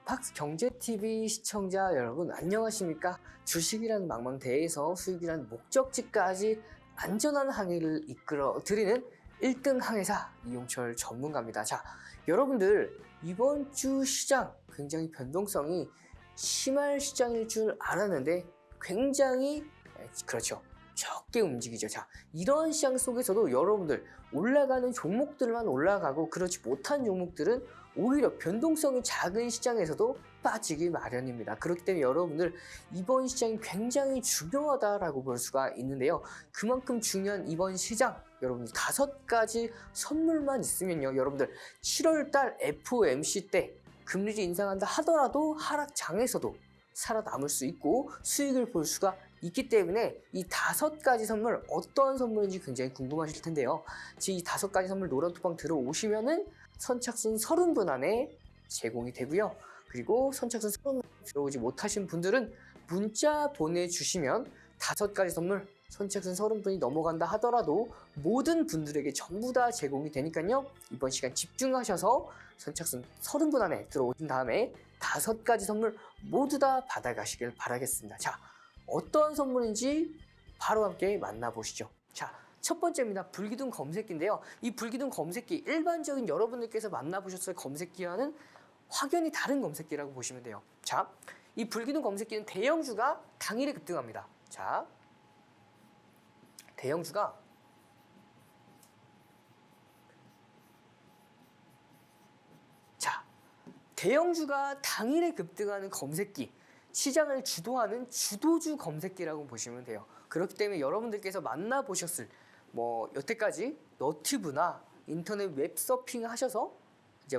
박경제TV 시청자 여러분 안녕하십니까? 주식이라는 망망대해에서 수익이라는 목적지까지 안전한 항해를 이끌어 드리는 1등 항해사 이용철 전문가입니다. 자, 여러분들 이번 주 시장 굉장히 변동성이 심할 시장일 줄 알았는데 굉장히 그렇죠. 적게 움직이죠. 자, 이런 시장 속에서도 여러분들 올라가는 종목들만 올라가고 그렇지 못한 종목들은 오히려 변동성이 작은 시장에서도 빠지기 마련입니다. 그렇기 때문에 여러분들 이번 시장이 굉장히 중요하다라고 볼 수가 있는데요. 그만큼 중요한 이번 시장 여러분들 5가지 선물만 있으면요. 여러분들 7월달 FOMC 때 금리를 인상한다 하더라도 하락장에서도 살아남을 수 있고 수익을 볼 수가 있기 때문에 이 5가지 선물 어떤 선물인지 굉장히 궁금하실 텐데요. 지금 이 5가지 선물 노란톡방 들어오시면은 선착순 30분 안에 제공이 되고요. 그리고 선착순 30분 들어오지 못하신 분들은 문자 보내주시면 5가지 선물 선착순 30분이 넘어간다 하더라도 모든 분들에게 전부 다 제공이 되니까요. 이번 시간 집중하셔서 선착순 30분 안에 들어오신 다음에 5가지 선물 모두 다 받아가시길 바라겠습니다. 자, 어떤 선물인지 바로 함께 만나보시죠. 자, 첫 번째입니다. 불기둥 검색기인데요. 이 불기둥 검색기 일반적인 여러분들께서 만나보셨을 검색기와는 확연히 다른 검색기라고 보시면 돼요. 자, 이 불기둥 검색기는 대형주가 당일에 급등합니다. 자, 대형주가 대형주가 당일에 급등하는 검색기, 시장을 주도하는 주도주 검색기라고 보시면 돼요. 그렇기 때문에 여러분들께서 만나보셨을 여태까지 너튜브나 인터넷 웹서핑 하셔서 이제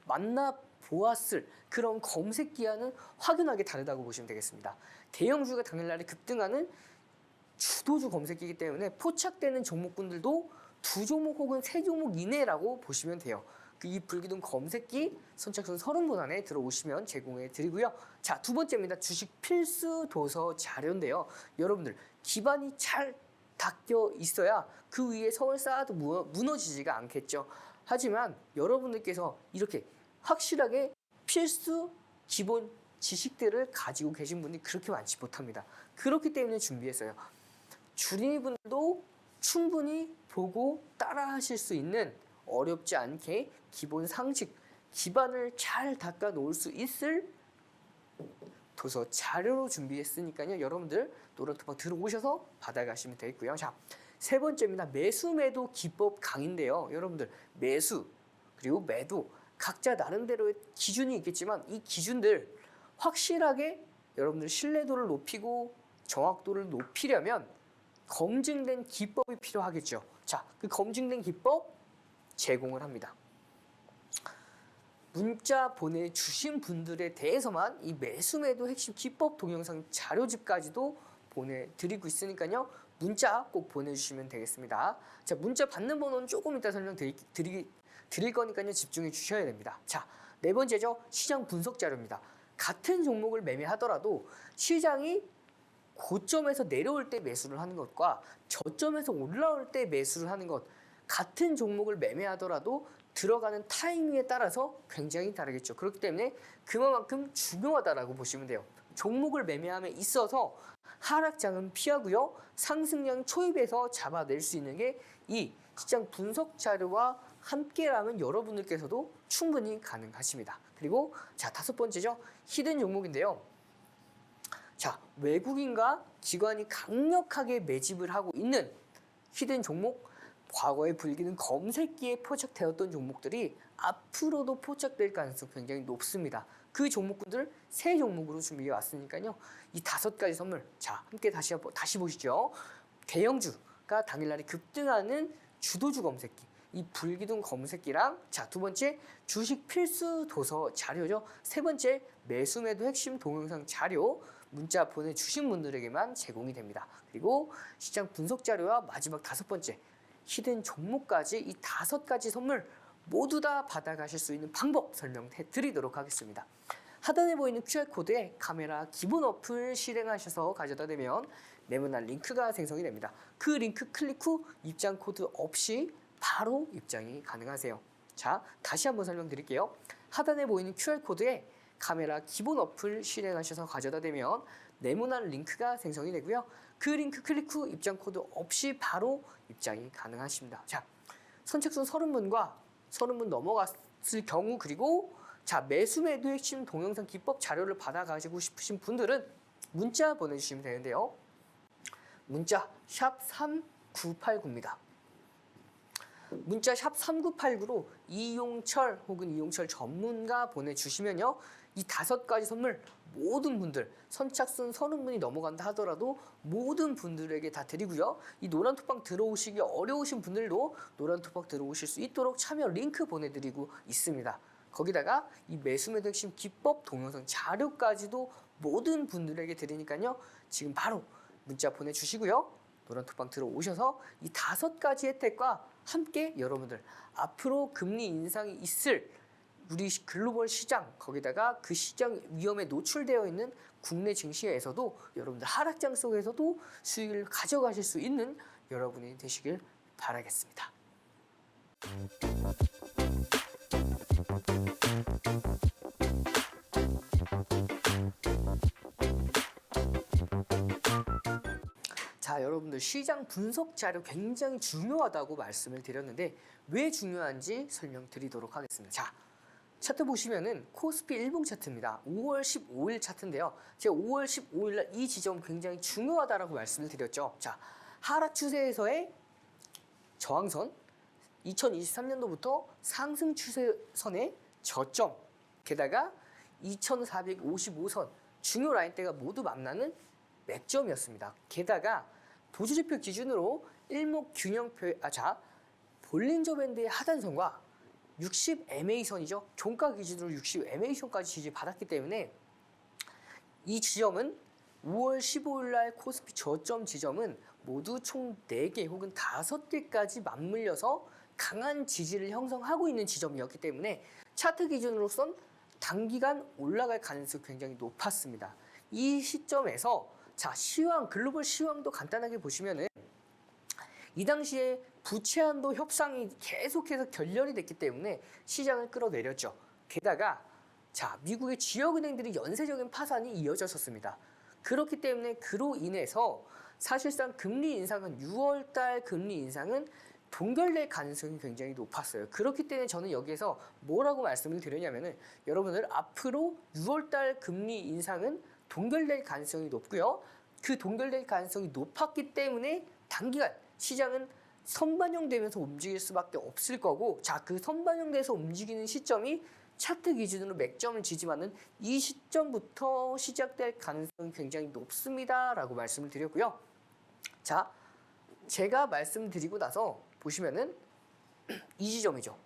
만나보았을 그런 검색기와는 확연하게 다르다고 보시면 되겠습니다. 대형주가 당일날에 급등하는 주도주 검색기이기 때문에 포착되는 종목군들도 2종목 혹은 3종목 이내라고 보시면 돼요. 이 불기둥 검색기 선착순 30분 안에 들어오시면 제공해 드리고요. 자, 두 번째입니다. 주식 필수 도서 자료인데요. 여러분들 기반이 잘 닦여 있어야 그 위에 성을 쌓아도 무너지지가 않겠죠. 하지만 여러분들께서 이렇게 확실하게 필수 기본 지식들을 가지고 계신 분이 그렇게 많지 못합니다. 그렇기 때문에 준비했어요. 주린이분들도 충분히 보고 따라 하실 수 있는 어렵지 않게 기본 상식, 기반을 잘 닦아 놓을 수 있을 도서 자료로 준비했으니까요. 여러분들 노란톡방 들어오셔서 받아가시면 되겠고요. 자, 세 번째입니다. 매수 매도 기법 강의인데요. 여러분들 매수 그리고 매도 각자 나름대로의 기준이 있겠지만 이 기준들 확실하게 여러분들 신뢰도를 높이고 정확도를 높이려면 검증된 기법이 필요하겠죠. 자, 그 검증된 기법 제공을 합니다. 문자 보내주신 분들에 대해서만 이 매수 매도 핵심 기법 동영상 자료집까지도 보내드리고 있으니까요. 문자 꼭 보내주시면 되겠습니다. 자, 문자 받는 번호는 조금 이따 드릴 거니까요. 집중해 주셔야 됩니다. 자, 네 번째죠. 시장 분석 자료입니다. 같은 종목을 매매하더라도 시장이 고점에서 내려올 때 매수를 하는 것과 저점에서 올라올 때 매수를 하는 것 같은 종목을 매매하더라도 들어가는 타이밍에 따라서 굉장히 다르겠죠. 그렇기 때문에 그만큼 중요하다라고 보시면 돼요. 종목을 매매함에 있어서 하락장은 피하고요. 상승량 초입에서 잡아낼 수 있는 게 이 시장 분석 자료와 함께라면 여러분들께서도 충분히 가능하십니다. 그리고 자, 5번째죠. 히든 종목인데요. 자, 외국인과 기관이 강력하게 매집을 하고 있는 히든 종목, 과거에 불기둥 검색기에 포착되었던 종목들이 앞으로도 포착될 가능성이 굉장히 높습니다. 그 종목군들 3종목으로 준비해 왔으니까요. 이 5가지 선물, 자, 함께 다시 보시죠. 대형주가 당일날에 급등하는 주도주 검색기, 이 불기둥 검색기랑 자, 두 번째 주식 필수 도서 자료죠. 세 번째 매수 매도 핵심 동영상 자료 문자 보내주신 분들에게만 제공이 됩니다. 그리고 시장 분석 자료와 마지막 5번째 히든 종목까지 이 5가지 선물 모두 다 받아가실 수 있는 방법 설명해 드리도록 하겠습니다. 하단에 보이는 QR코드에 카메라 기본 어플 실행하셔서 가져다 대면 네모난 링크가 생성이 됩니다. 그 링크 클릭 후 입장 코드 없이 바로 입장이 가능하세요. 자, 다시 한번 설명드릴게요. 하단에 보이는 QR코드에 카메라 기본 어플 실행하셔서 가져다 대면 네모난 링크가 생성이 되고요. 그 링크 클릭 후 입장 코드 없이 바로 입장이 가능하십니다. 자, 선착순 30분과 30분 넘어갔을 경우 그리고 자, 매수매도 핵심 동영상 기법 자료를 받아 가지고 싶으신 분들은 문자 보내주시면 되는데요. 문자 샵 3989입니다. 문자 샵 3989로 이용철 혹은 이용철 전문가 보내주시면요. 이 5가지 선물 모든 분들 선착순 30분이 넘어간다 하더라도 모든 분들에게 다 드리고요. 이 노란톡방 들어오시기 어려우신 분들도 노란톡방 들어오실 수 있도록 참여 링크 보내드리고 있습니다. 거기다가 이 매수매도 핵심 기법 동영상 자료까지도 모든 분들에게 드리니까요. 지금 바로 문자 보내주시고요. 노란톡방 들어오셔서 이 5가지 혜택과 함께 여러분들 앞으로 금리 인상이 있을 우리 글로벌 시장 거기다가 그 시장 위험에 노출되어 있는 국내 증시에서도 여러분들 하락장 속에서도 수익을 가져가실 수 있는 여러분이 되시길 바라겠습니다. 자, 여러분들 시장 분석 자료 굉장히 중요하다고 말씀을 드렸는데 왜 중요한지 설명드리도록 하겠습니다. 자, 차트 보시면은 코스피 일봉 차트입니다. 5월 15일 차트인데요. 제가 5월 15일 날 이 지점 굉장히 중요하다라고 말씀을 드렸죠. 자, 하락 추세에서의 저항선 2023년도부터 상승 추세선의 저점 게다가 2455선 중요 라인대가 모두 만나는 맥점이었습니다. 게다가 도주지표 기준으로 일목균형표 볼린저 밴드의 하단선과 60 MA선이죠. 종가 기준으로 60 MA선까지 지지받았기 때문에 이 지점은 5월 15일 날 코스피 저점 지점은 모두 총 4개 혹은 5개까지 맞물려서 강한 지지를 형성하고 있는 지점이었기 때문에 차트 기준으로선 단기간 올라갈 가능성이 굉장히 높았습니다. 이 시점에서 자, 시황, 글로벌 시황도 간단하게 보시면은 이 당시에 부채 한도 협상이 계속해서 결렬이 됐기 때문에 시장을 끌어내렸죠. 게다가 자, 미국의 지역은행들이 연쇄적인 파산이 이어졌었습니다. 그렇기 때문에 그로 인해서 사실상 금리 인상은 6월달 금리 인상은 동결될 가능성이 굉장히 높았어요. 그렇기 때문에 저는 여기에서 뭐라고 말씀을 드렸냐면은 여러분들 앞으로 6월달 금리 인상은 동결될 가능성이 높고요. 그 동결될 가능성이 높았기 때문에 단기간 시장은 선반영되면서 움직일 수밖에 없을 거고 자, 그 선반영돼서 움직이는 시점이 차트 기준으로 맥점을 지지하는 이 시점부터 시작될 가능성이 굉장히 높습니다 라고 말씀을 드렸고요. 자, 제가 말씀드리고 나서 보시면은 이 지점이죠.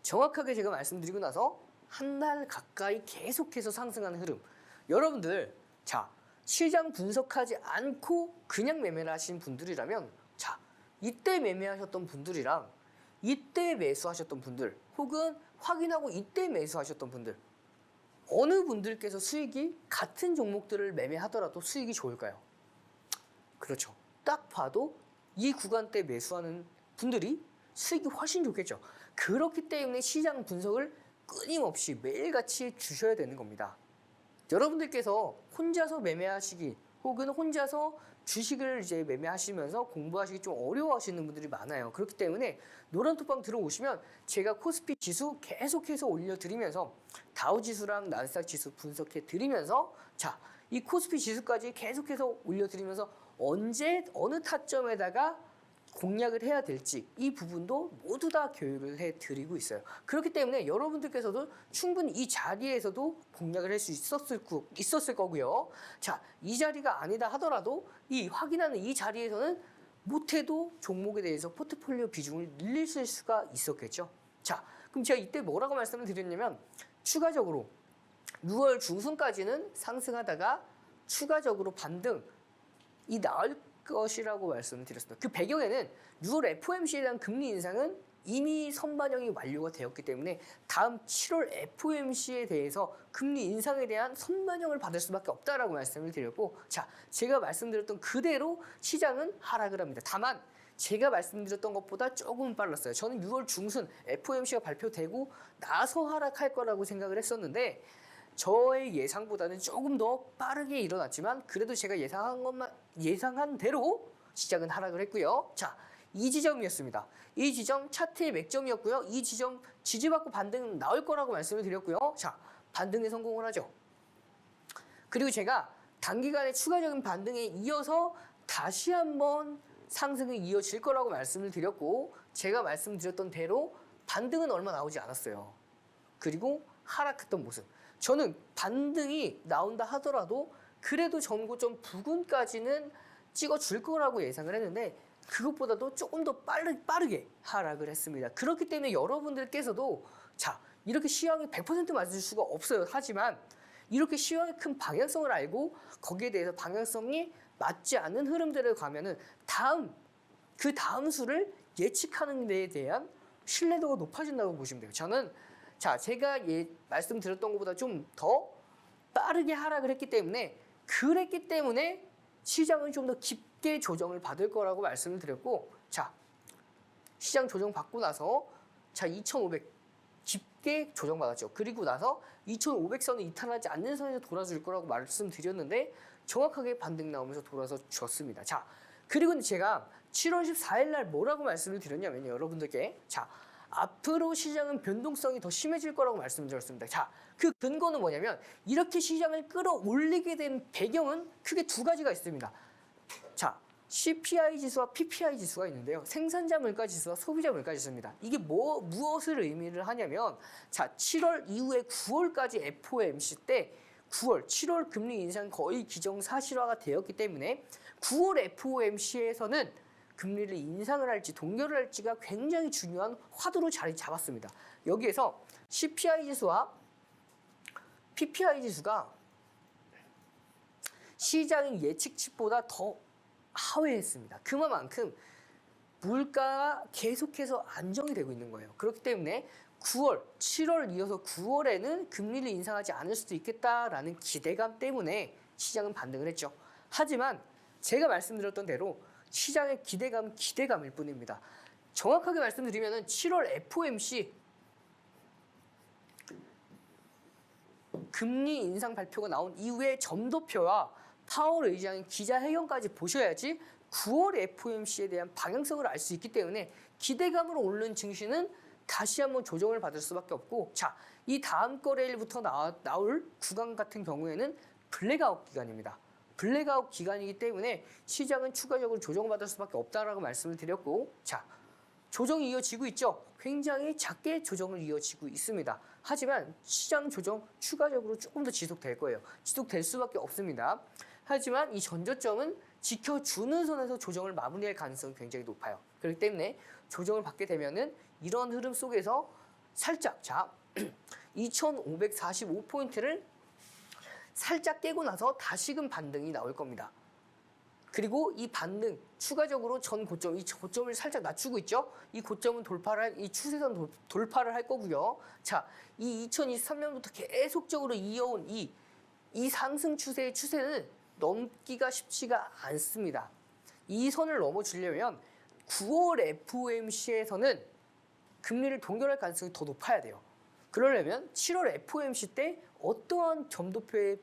정확하게 제가 말씀드리고 나서 한 달 가까이 계속해서 상승하는 흐름. 여러분들 자, 시장 분석하지 않고 그냥 매매를 하신 분들이라면 자, 이때 매매하셨던 분들이랑 이때 매수하셨던 분들 혹은 확인하고 이때 매수하셨던 분들 어느 분들께서 수익이 같은 종목들을 매매하더라도 수익이 좋을까요? 그렇죠. 딱 봐도 이 구간대 매수하는 분들이 수익이 훨씬 좋겠죠. 그렇기 때문에 시장 분석을 끊임없이 매일같이 주셔야 되는 겁니다. 여러분들께서 혼자서 매매하시기 혹은 혼자서 주식을 이제 매매하시면서 공부하시기 좀 어려워하시는 분들이 많아요. 그렇기 때문에 노란톡방 들어오시면 제가 코스피 지수 계속해서 올려드리면서 다우지수랑 나스닥 지수 분석해 드리면서 자, 이 코스피 지수까지 계속해서 올려드리면서 언제 어느 타점에다가 공략을 해야 될지 이 부분도 모두 다 교육을 해드리고 있어요. 그렇기 때문에 여러분들께서도 충분히 이 자리에서도 공략을 할 수 있었을 거고요. 자, 이 자리가 아니다 하더라도 이 확인하는 이 자리에서는 못해도 종목에 대해서 포트폴리오 비중을 늘리실 수가 있었겠죠. 자, 그럼 제가 이때 뭐라고 말씀을 드렸냐면 추가적으로 6월 중순까지는 상승하다가 추가적으로 반등이 나올 것이라고 말씀을 드렸습니다. 그 배경에는 6월 FOMC에 대한 금리 인상은 이미 선반영이 완료가 되었기 때문에 다음 7월 FOMC에 대해서 금리 인상에 대한 선반영을 받을 수밖에 없다라고 말씀을 드렸고 자, 제가 말씀드렸던 그대로 시장은 하락을 합니다. 다만 제가 말씀드렸던 것보다 조금 빨랐어요. 저는 6월 중순 FOMC가 발표되고 나서 하락할 거라고 생각을 했었는데 저의 예상보다는 조금 더 빠르게 일어났지만 그래도 제가 예상한 대로 시장은 하락을 했고요. 자, 이 지점이었습니다. 이 지점 차트의 맥점이었고요. 이 지점 지지받고 반등 나올 거라고 말씀을 드렸고요. 자, 반등에 성공을 하죠. 그리고 제가 단기간에 추가적인 반등에 이어서 다시 한번 상승이 이어질 거라고 말씀을 드렸고 제가 말씀드렸던 대로 반등은 얼마 나오지 않았어요. 그리고 하락했던 모습. 저는 반등이 나온다 하더라도 그래도 전고점 부근까지는 찍어줄 거라고 예상을 했는데 그것보다도 조금 더 빠르게 하락을 했습니다. 그렇기 때문에 여러분들께서도 자 이렇게 시황이 100% 맞을 수가 없어요. 하지만 이렇게 시황의 큰 방향성을 알고 거기에 대해서 방향성이 맞지 않는 흐름들을 가면은 그 다음 수를 예측하는 데에 대한 신뢰도가 높아진다고 보시면 돼요. 저는 자 제가 말씀드렸던 것보다 좀 더 빠르게 하락을 했기 때문에 그랬기 때문에 시장은 좀 더 깊게 조정을 받을 거라고 말씀을 드렸고 자 시장 조정 받고 나서 자 2,500 깊게 조정받았죠. 그리고 나서 2,500선을 이탈하지 않는 선에서 돌아줄 거라고 말씀드렸는데 정확하게 반등 나오면서 돌아서 줬습니다. 자 그리고 제가 7월 14일 날 뭐라고 말씀을 드렸냐면요. 여러분들께 자 앞으로 시장은 변동성이 더 심해질 거라고 말씀드렸습니다. 자, 그 근거는 뭐냐면 이렇게 시장을 끌어올리게 된 배경은 크게 두 가지가 있습니다. 자, CPI 지수와 PPI 지수가 있는데요. 생산자 물가 지수와 소비자 물가 지수입니다. 이게 무엇을 의미를 하냐면 자, 7월 이후에 9월까지 FOMC 때 9월, 7월 금리 인상 거의 기정사실화가 되었기 때문에 9월 FOMC에서는 금리를 인상을 할지 동결을 할지가 굉장히 중요한 화두로 자리 잡았습니다. 여기에서 CPI 지수와 PPI 지수가 시장의 예측치보다 더 하회했습니다. 그만큼 물가가 계속해서 안정이 되고 있는 거예요. 그렇기 때문에 9월, 7월 이어서 9월에는 금리를 인상하지 않을 수도 있겠다라는 기대감 때문에 시장은 반등을 했죠. 하지만 제가 말씀드렸던 대로 시장의 기대감일 뿐입니다. 정확하게 말씀드리면 7월 FOMC 금리 인상 발표가 나온 이후에 점도표와 파월 의장의 기자회견까지 보셔야지 9월 FOMC에 대한 방향성을 알 수 있기 때문에 기대감으로 오르는 증시는 다시 한번 조정을 받을 수밖에 없고 자, 이 다음 거래일부터 나올 구간 같은 경우에는 블랙아웃 기간입니다. 블랙아웃 기간이기 때문에 시장은 추가적으로 조정받을 수밖에 없다라고 말씀을 드렸고 자 조정이 이어지고 있죠. 굉장히 작게 조정을 이어지고 있습니다. 하지만 시장 조정 추가적으로 조금 더 지속될 거예요. 지속될 수밖에 없습니다. 하지만 이 전저점은 지켜주는 선에서 조정을 마무리할 가능성이 굉장히 높아요. 그렇기 때문에 조정을 받게 되면은 이런 흐름 속에서 살짝 자 2,545포인트를 살짝 깨고 나서 다시금 반등이 나올 겁니다. 그리고 이 반등 추가적으로 전 고점, 이 고점을 살짝 낮추고 있죠. 이 고점은 이 추세선 돌파를 할 거고요. 자, 이 2023년부터 계속적으로 이어온 이 상승 추세의 추세는 넘기가 쉽지가 않습니다. 이 선을 넘어주려면 9월 FOMC에서는 금리를 동결할 가능성이 더 높아야 돼요. 그러려면 7월 FOMC 때 어떠한 점도표의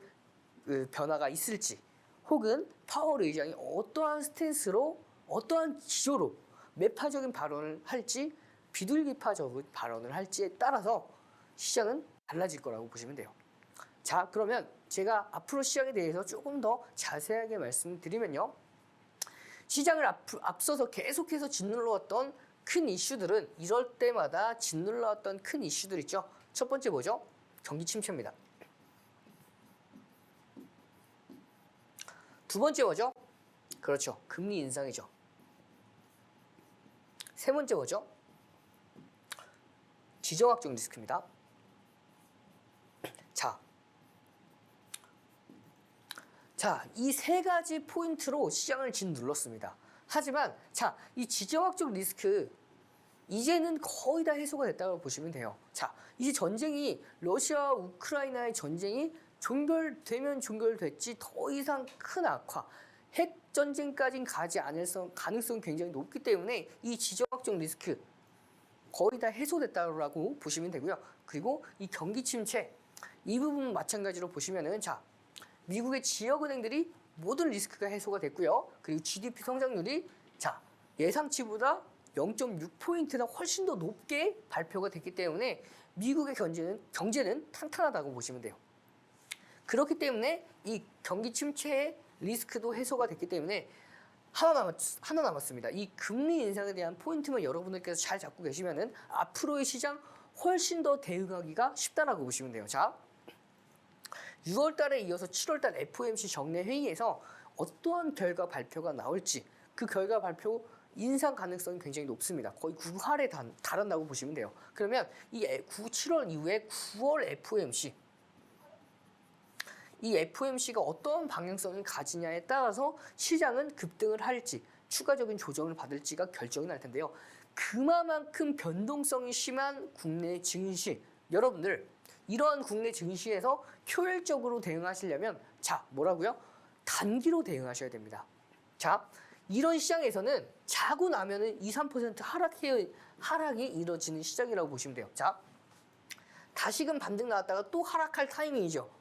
변화가 있을지 혹은 파월 의장이 어떠한 스탠스로 어떠한 기조로 매파적인 발언을 할지 비둘기파적인 발언을 할지에 따라서 시장은 달라질 거라고 보시면 돼요. 자 그러면 제가 앞으로 시장에 대해서 조금 더 자세하게 말씀드리면요. 시장을 앞서서 계속해서 짓눌러왔던 큰 이슈들은 이럴 때마다 짓눌러왔던 큰 이슈들 있죠. 첫 번째 뭐죠? 경기 침체입니다. 두 번째 뭐죠? 그렇죠. 금리 인상이죠. 세 번째 뭐죠? 지정학적 리스크입니다. 자, 이 세 가지 포인트로 시장을 짓눌렀습니다. 하지만 자, 이 지정학적 리스크 이제는 거의 다 해소가 됐다고 보시면 돼요. 자, 이제 전쟁이 러시아와 우크라이나의 전쟁이 종결되면 종결됐지 더 이상 큰 악화, 핵 전쟁까지는 가지 않을 가능성이 굉장히 높기 때문에 이 지정학적 리스크 거의 다 해소됐다고 보시면 되고요. 그리고 이 경기 침체 이 부분 마찬가지로 보시면은 자 미국의 지역은행들이 모든 리스크가 해소가 됐고요. 그리고 GDP 성장률이 자 예상치보다 0.6포인트나 훨씬 더 높게 발표가 됐기 때문에 미국의 경제는 탄탄하다고 보시면 돼요. 그렇기 때문에 이 경기 침체의 리스크도 해소가 됐기 때문에 하나 남았습니다. 이 금리 인상에 대한 포인트만 여러분들께서 잘 잡고 계시면은 앞으로의 시장 훨씬 더 대응하기가 쉽다라고 보시면 돼요. 자, 6월 달에 이어서 7월 달 FOMC 정례 회의에서 어떠한 결과 발표가 나올지 그 결과 발표 인상 가능성이 굉장히 높습니다. 거의 9할에 달한다고 보시면 돼요. 그러면 이 7월 이후에 9월 FOMC 이 FOMC가 어떤 방향성을 가지냐에 따라서 시장은 급등을 할지 추가적인 조정을 받을지가 결정이 날 텐데요. 그만큼 변동성이 심한 국내 증시 여러분들 이러한 국내 증시에서 효율적으로 대응하시려면 자 뭐라고요? 단기로 대응하셔야 됩니다. 자 이런 시장에서는 자고 나면은 2~3% 하락이 이루어지는 시장이라고 보시면 돼요. 자 다시금 반등 나왔다가 또 하락할 타이밍이죠.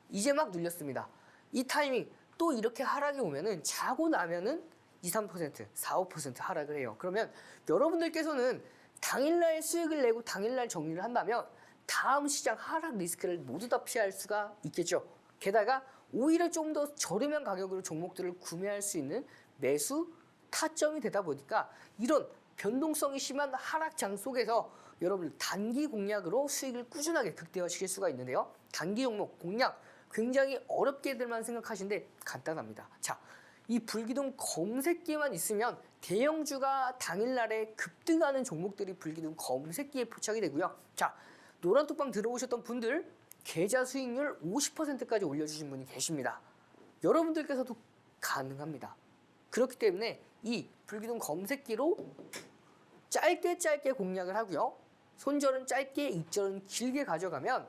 이제 막 눌렸습니다. 이 타이밍 또 이렇게 하락이 오면은 자고 나면은 2~3%, 4~5% 하락을 해요. 그러면 여러분들께서는 당일날 수익을 내고 당일날 정리를 한다면 다음 시장 하락 리스크를 모두 다 피할 수가 있겠죠. 게다가 오히려 좀 더 저렴한 가격으로 종목들을 구매할 수 있는 매수 타점이 되다 보니까 이런 변동성이 심한 하락장 속에서 여러분 단기 공략으로 수익을 꾸준하게 극대화시킬 수가 있는데요. 단기 종목 공략 굉장히 어렵게들만 생각하시는데 간단합니다. 자, 이 불기둥 검색기만 있으면 대형주가 당일날에 급등하는 종목들이 불기둥 검색기에 포착이 되고요. 자, 노란톡방 들어오셨던 분들 계좌 수익률 50%까지 올려주신 분이 계십니다. 여러분들께서도 가능합니다. 그렇기 때문에 이 불기둥 검색기로 짧게 공략을 하고요. 손절은 짧게, 입절은 길게 가져가면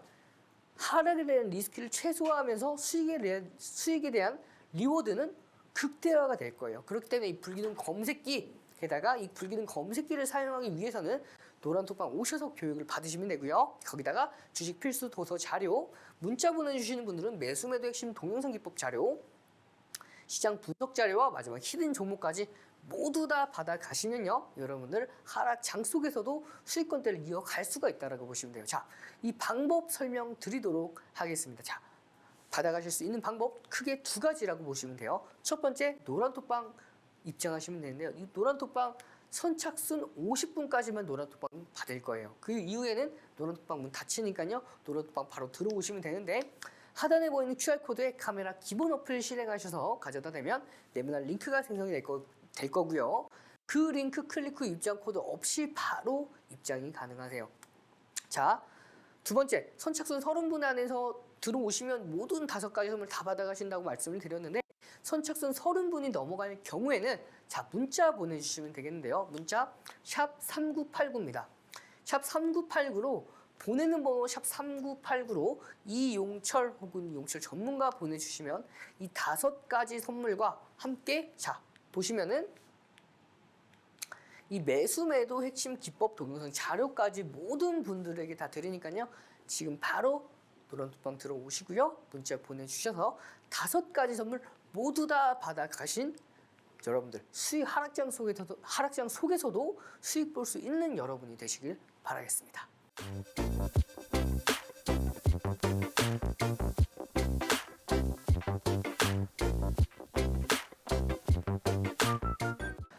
하락에 대한 리스크를 최소화하면서 수익에 대한 리워드는 극대화가 될 거예요. 그렇기 때문에 이 불기둥 검색기 게다가 이 불기둥 검색기를 사용하기 위해서는 노란톡방 오셔서 교육을 받으시면 되고요. 거기다가 주식 필수 도서 자료, 문자 보내주시는 분들은 매수매도 핵심 동영상 기법 자료, 시장 분석 자료와 마지막 히든 종목까지 모두 다 받아가시면요. 여러분들 하락장 속에서도 수익권대를 이어갈 수가 있다고 보시면 돼요. 자, 이 방법 설명드리도록 하겠습니다. 자, 받아가실 수 있는 방법 크게 두 가지라고 보시면 돼요. 첫 번째, 노란톡방 입장하시면 되는데요. 이 노란톡방 선착순 50분까지만 노란톡방 받을 거예요. 그 이후에는 노란톡방 문 닫히니까요. 노란톡방 바로 들어오시면 되는데 하단에 보이는 QR코드에 카메라 기본 어플 실행하셔서 가져다 대면 네모난 링크가 생성이 될 거고요. 그 링크 클릭 후 입장 코드 없이 바로 입장이 가능하세요. 자, 두 번째, 선착순 30분 안에서 들어오시면 모든 5가지 선물 다 받아가신다고 말씀을 드렸는데 선착순 30분이 넘어갈 경우에는 자 문자 보내주시면 되겠는데요. 문자 샵 3989입니다. 샵 3989로 보내는 번호 샵 3989로 이용철 혹은 용철 전문가 보내주시면 이 5가지 선물과 함께 자 보시면은 이 매수매도 핵심 기법 동영상 자료까지 모든 분들에게 다 드리니까요. 지금 바로 노란톡방 들어오시고요. 문자 보내주셔서 5가지 선물 모두 다 받아가신 여러분들 수익 하락장 속에서도 수익 볼 수 있는 여러분이 되시길 바라겠습니다.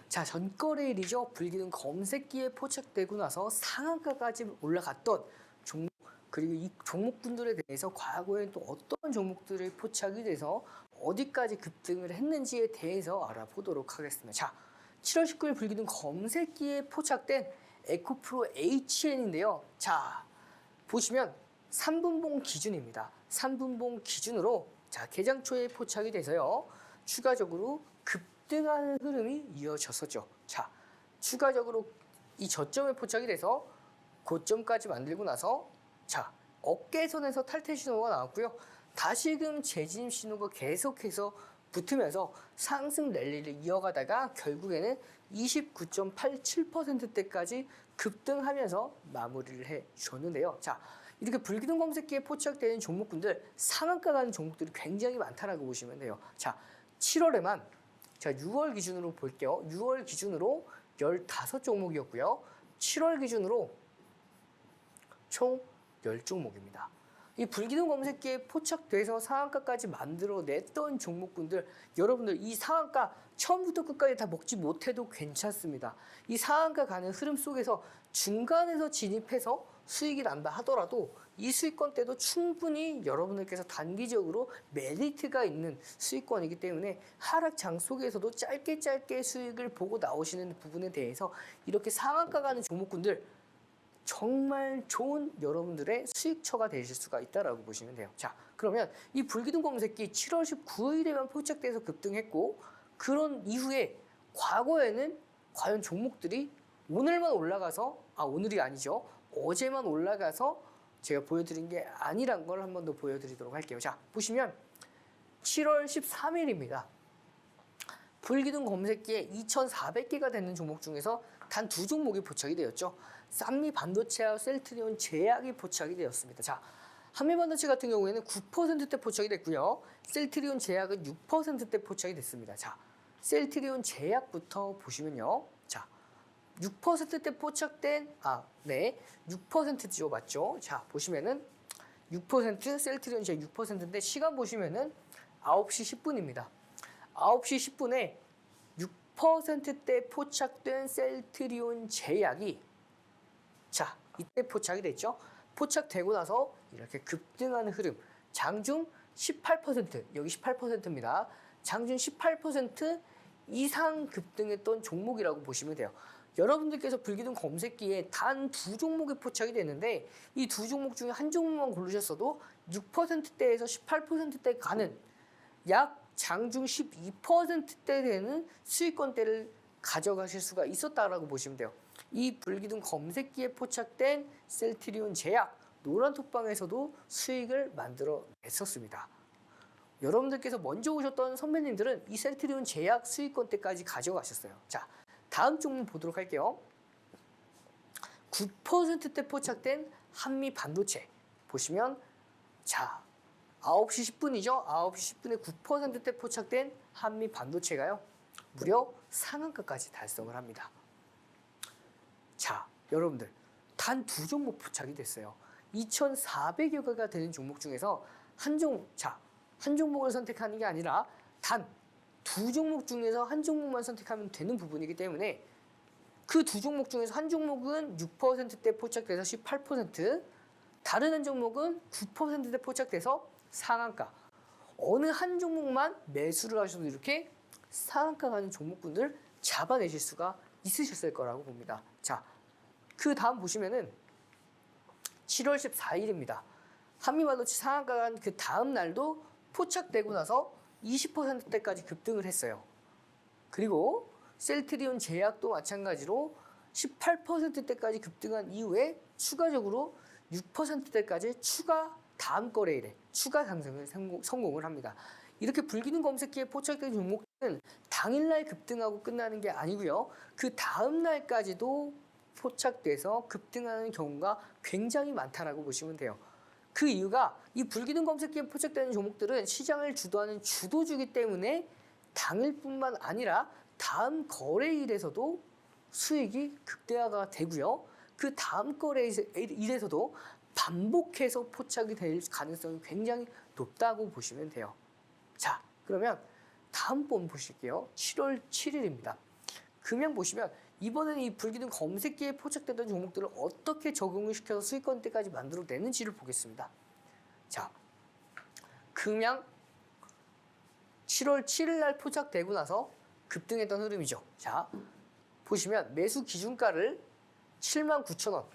자, 전거래일이죠. 불기둥 검색기에 포착되고 나서 상한가까지 올라갔던 종목 그리고 이 종목분들에 대해서 과거에 또 어떤 종목들이 포착이 돼서 어디까지 급등을 했는지에 대해서 알아보도록 하겠습니다. 자, 7월 19일 불기둥 검색기에 포착된 에코프로 HN인데요. 자, 보시면 3분봉 기준입니다. 3분봉 기준으로 자 개장 초에 포착이 돼서요. 추가적으로 급등하는 흐름이 이어졌었죠. 자, 추가적으로 이 저점에 포착이 돼서 고점까지 만들고 나서 자 어깨선에서 탈퇴 신호가 나왔고요. 다시금 재진 신호가 계속해서 붙으면서 상승 랠리를 이어가다가 결국에는 29.87%대까지 급등하면서 마무리를 해줬는데요. 자, 이렇게 불기둥 검색기에 포착되는 종목군들 상한가 가는 종목들이 굉장히 많다라고 보시면 돼요. 자, 7월에만 자 6월 기준으로 볼게요. 6월 기준으로 15종목이었고요. 7월 기준으로 총 10종목입니다. 이 불기둥 검색기에 포착돼서 상한가까지 만들어냈던 종목군들 여러분들 이 상한가 처음부터 끝까지 다 먹지 못해도 괜찮습니다. 이 상한가 가는 흐름 속에서 중간에서 진입해서 수익이 난다 하더라도 이 수익권 때도 충분히 여러분들께서 단기적으로 메리트가 있는 수익권이기 때문에 하락장 속에서도 짧게 수익을 보고 나오시는 부분에 대해서 이렇게 상한가 가는 종목군들 정말 좋은 여러분들의 수익처가 되실 수가 있다라고 보시면 돼요. 자, 그러면 이 불기둥 검색기 7월 19일에만 포착돼서 급등했고 그런 이후에 과거에는 과연 종목들이 오늘만 올라가서 오늘이 아니죠. 어제만 올라가서 제가 보여드린 게 아니란 걸 한 번 더 보여드리도록 할게요. 자, 보시면 7월 13일입니다. 불기둥 검색기에 2,400개가 되는 종목 중에서 단 2종목이 포착이 되었죠. 쌍미 반도체와 셀트리온 제약이 포착이 되었습니다. 자, 한미 반도체 같은 경우에는 9%대 포착이 됐고요. 셀트리온 제약은 6%대 포착이 됐습니다. 자, 셀트리온 제약부터 보시면요. 자, 6%대 포착된 6%죠, 맞죠? 자, 보시면은 6% 셀트리온 제약 6%인데 시간 보시면은 9시 10분입니다. 9시 10분에 6%대 포착된 셀트리온 제약이 자, 이때 포착이 됐죠. 포착되고 나서 이렇게 급등하는 흐름. 장중 18%, 여기 18%입니다. 장중 18% 이상 급등했던 종목이라고 보시면 돼요. 여러분들께서 불기둥 검색기에 단 2종목이 포착이 됐는데 이 2종목 중에 한 종목만 고르셨어도 6%대에서 18%대 가는 약 장중 12%대 되는 수익권대를 가져가실 수가 있었다라고 보시면 돼요. 이 불기둥 검색기에 포착된 셀트리온 제약 노란 톡방에서도 수익을 만들어냈었습니다. 여러분들께서 먼저 오셨던 선배님들은 이 셀트리온 제약 수익권대까지 가져가셨어요. 자, 다음 종목 보도록 할게요. 9%대 포착된 한미 반도체 보시면 자 9시 10분이죠. 9시 10분에 9%대 포착된 한미 반도체가요. 무려 상한가까지 달성을 합니다. 자, 여러분들 단 2종목 포착이 됐어요. 2,400여 개가 되는 종목 중에서 한 종목을 선택하는 게 아니라 단 2종목 중에서 한 종목만 선택하면 되는 부분이기 때문에 그 2종목 중에서 한 종목은 6%대 포착돼서 18%, 다른 한 종목은 9%대 포착돼서 상한가. 어느 한 종목만 매수를 하셔도 이렇게 상한가 가는 종목군들 잡아내실 수가 있으셨을 거라고 봅니다. 자, 그 다음 보시면은 7월 14일입니다. 한미반도체 상한가 간 그 다음 날도 포착되고 나서 20%대까지 급등을 했어요. 그리고 셀트리온 제약도 마찬가지로 18%대까지 급등한 이후에 추가적으로 6%대까지 다음 거래일에 추가 상승을 성공을 합니다. 이렇게 불기둥 검색기에 포착된 종목들은 당일날 급등하고 끝나는 게 아니고요. 그 다음 날까지도 포착돼서 급등하는 경우가 굉장히 많다라고 보시면 돼요. 그 이유가 이 불기둥 검색기에 포착되는 종목들은 시장을 주도하는 주도주기 때문에 당일뿐만 아니라 다음 거래일에서도 수익이 극대화가 되고요. 그 다음 거래일에서도 반복해서 포착이 될 가능성이 굉장히 높다고 보시면 돼요. 자, 그러면 다음 번 보실게요. 7월 7일입니다. 금양 보시면 이번에는 이 불기둥 검색기에 포착되던 종목들을 어떻게 적용을 시켜서 수익권대까지 만들어내는지를 보겠습니다. 자, 금양 7월 7일 날 포착되고 나서 급등했던 흐름이죠. 자, 보시면 매수 기준가를 79,000원.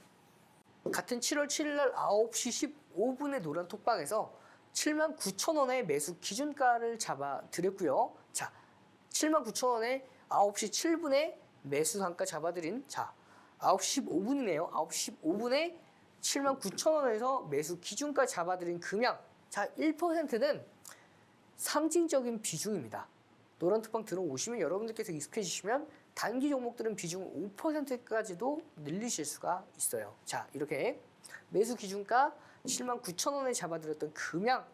같은 7월 7일 날 9시 15분에 노란 톡방에서 79,000원의 매수 기준가를 잡아 드렸고요. 자, 79,000원에 9시 7분에 매수 단가 잡아드린 9시 15분이네요. 9시 15분에 79,000원에서 매수 기준가 잡아드린 금양. 자, 1%는 상징적인 비중입니다. 노란 톡방 들어오시면 여러분들께서 익숙해지시면 단기 종목들은 비중을 5%까지도 늘리실 수가 있어요. 자, 이렇게 매수 기준가 79,000원에 잡아드렸던 금양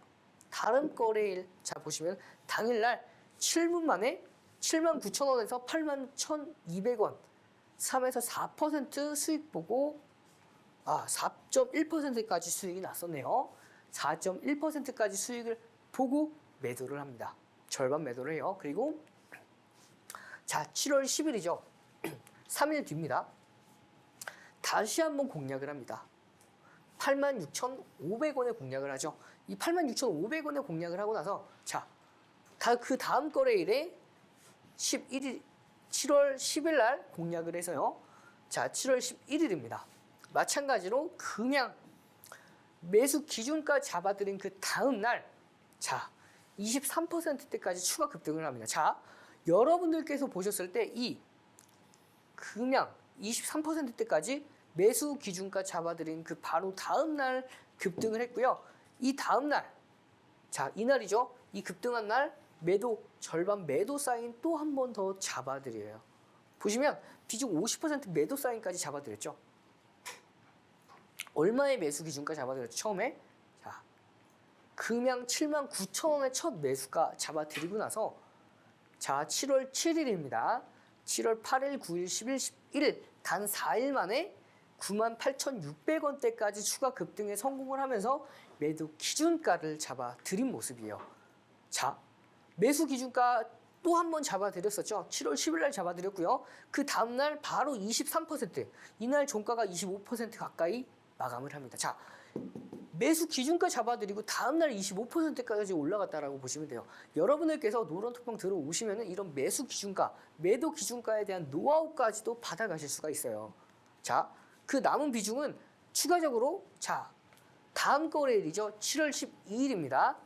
다른 거래일, 자 보시면 당일날 7분 만에 79,000원에서 81,200원 3에서 4% 수익 보고 4.1%까지 수익이 났었네요. 4.1%까지 수익을 보고 매도를 합니다. 절반 매도를 해요. 그리고 자 7월 10일이죠. 3일 뒤입니다. 다시 한번 공략을 합니다. 86,500원에 공략을 하죠. 이 86,500원에 공략을 하고 나서 자, 그 다음 거래일에 7월 10일 날 공략을 해서요. 자, 7월 11일입니다. 마찬가지로 그냥 매수 기준가 잡아드린 그 다음 날 자, 23%대까지 추가 급등을 합니다. 자, 여러분들께서 보셨을 때 이 금양 23%대까지 매수 기준가 잡아드린 그 바로 다음 날 급등을 했고요. 이 다음 날, 자, 이날이죠. 이 급등한 날 매도, 절반 매도 사인 또 한 번 더 잡아드려요. 보시면 비중 50% 매도 사인까지 잡아드렸죠. 얼마의 매수 기준가 잡아드렸죠? 처음에 자, 금양 79,000원의 첫 매수가 잡아드리고 나서 자, 7월 7일입니다. 7월 8일, 9일, 10일, 11일 단 4일 만에 98,600원대까지 추가 급등에 성공을 하면서 매도 기준가를 잡아드린 모습이에요. 자, 매수 기준가 또 한 번 잡아드렸었죠. 7월 10일 날 잡아드렸고요. 그 다음날 바로 23%, 이날 종가가 25% 가까이 마감을 합니다. 자, 매수 기준가 잡아드리고 다음날 25%까지 올라갔다라고 보시면 돼요. 여러분들께서 노란 톡방 들어오시면 이런 매수 기준가, 매도 기준가에 대한 노하우까지도 받아가실 수가 있어요. 자, 그 남은 비중은 추가적으로 자, 다음 거래일이죠. 7월 12일입니다.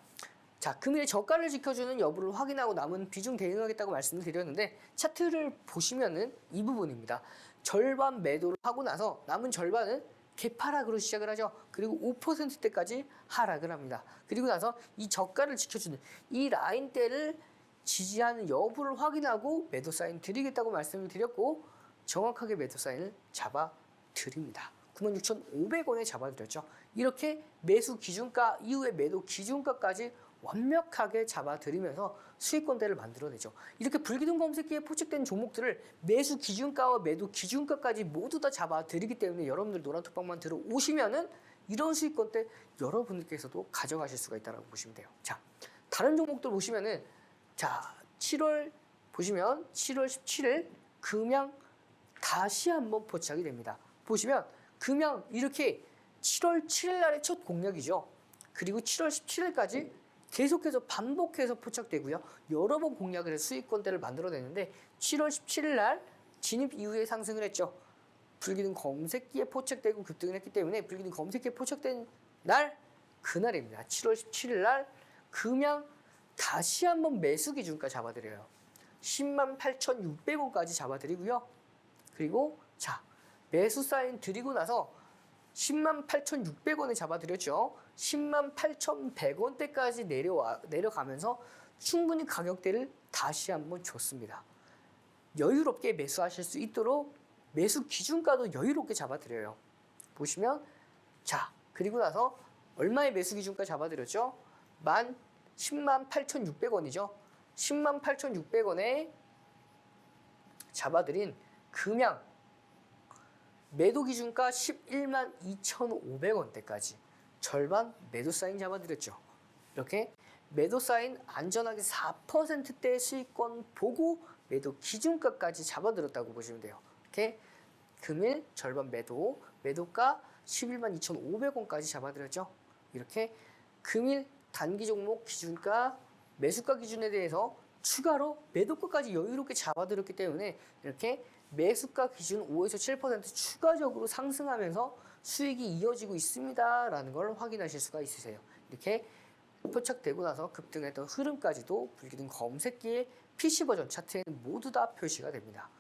자, 금일의 저가를 지켜주는 여부를 확인하고 남은 비중 대응하겠다고 말씀을 드렸는데 차트를 보시면은 이 부분입니다. 절반 매도를 하고 나서 남은 절반은 개파락으로 시작을 하죠. 그리고 5%대까지 하락을 합니다. 그리고 나서 이 저가를 지켜주는 이 라인대를 지지하는 여부를 확인하고 매도 사인 드리겠다고 말씀을 드렸고 정확하게 매도 사인을 잡아 드립니다. 96,500원에 잡아드렸죠. 이렇게 매수 기준가 이후에 매도 기준가까지 완벽하게 잡아드리면서 수익권대를 만들어내죠. 이렇게 불기둥 검색기에 포착된 종목들을 매수 기준가와 매도 기준가까지 모두 다 잡아드리기 때문에 여러분들 노란톡방만 들어오시면은 이런 수익권대 여러분들께서도 가져가실 수가 있다고 보시면 돼요. 자, 다른 종목들 보시면은 자, 7월 보시면 7월 17일 금양 다시 한번 포착이 됩니다. 보시면 금양 이렇게 7월 7일 날의 첫 공략이죠. 그리고 7월 17일까지 계속해서 반복해서 포착되고요. 여러 번 공략을 해서 수익권대를 만들어내는데 7월 17일 날 진입 이후에 상승을 했죠. 불기둥 검색기에 포착되고 급등을 했기 때문에 불기둥 검색기에 포착된 날 그날입니다. 7월 17일 날 금양 다시 한번 매수 기준가 잡아드려요. 108,600원까지 잡아드리고요. 그리고 자, 매수 사인 드리고 나서 108,600원에 잡아드렸죠. 108,100원대까지 내려가면서 충분히 가격대를 다시 한번 줬습니다. 여유롭게 매수하실 수 있도록 매수 기준가도 여유롭게 잡아드려요. 보시면 자, 그리고 나서 얼마의 매수 기준가 잡아드렸죠? 108,600원이죠. 108,600원에 잡아드린 금양 매도 기준가 112,500원대까지 절반 매도 사인 잡아드렸죠. 이렇게 매도 사인 안전하게 4%대 수익권 보고 매도 기준가까지 잡아들었다고 보시면 돼요. 이렇게 금일 절반 매도, 매도가 112,500원까지 잡아드렸죠. 이렇게 금일 단기 종목 기준가, 매수가 기준에 대해서 추가로 매도가까지 여유롭게 잡아들었기 때문에 이렇게 매수가 기준 5에서 7% 추가적으로 상승하면서 수익이 이어지고 있습니다 라는 걸 확인하실 수가 있으세요. 이렇게 포착되고 나서 급등했던 흐름까지도 불기둥 검색기의 PC 버전 차트에는 모두 다 표시가 됩니다.